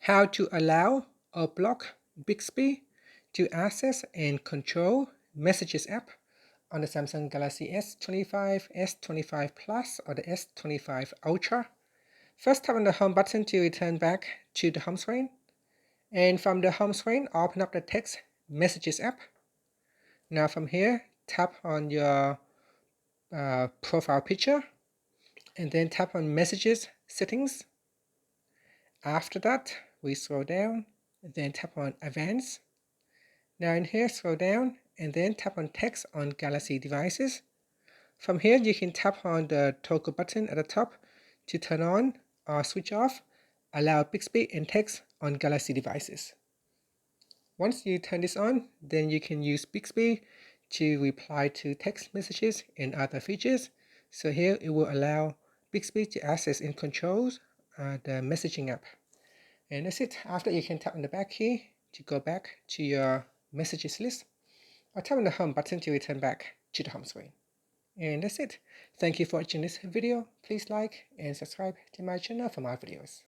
How to allow or block Bixby to access and control Messages app on the Samsung Galaxy S25, S25 Plus, or the S25 Ultra. First, tap on the home button to return back to the home screen. And from the home screen, open up the text Messages app. Now from here, tap on your profile picture and then tap on Messages Settings. After that, we scroll down, then tap on Advanced. Now in here, scroll down and then tap on Text on Galaxy devices. From here, you can tap on the toggle button at the top to turn on or switch off Allow Bixby and Text on Galaxy devices. Once you turn this on, then you can use Bixby to reply to text messages and other features. So here it will allow Bixby to access and control the messaging app. And that's it. After, you can tap on the back key to go back to your messages list, or tap on the home button to return back to the home screen. And that's it. Thank you for watching this video. Please like and subscribe to my channel for more videos.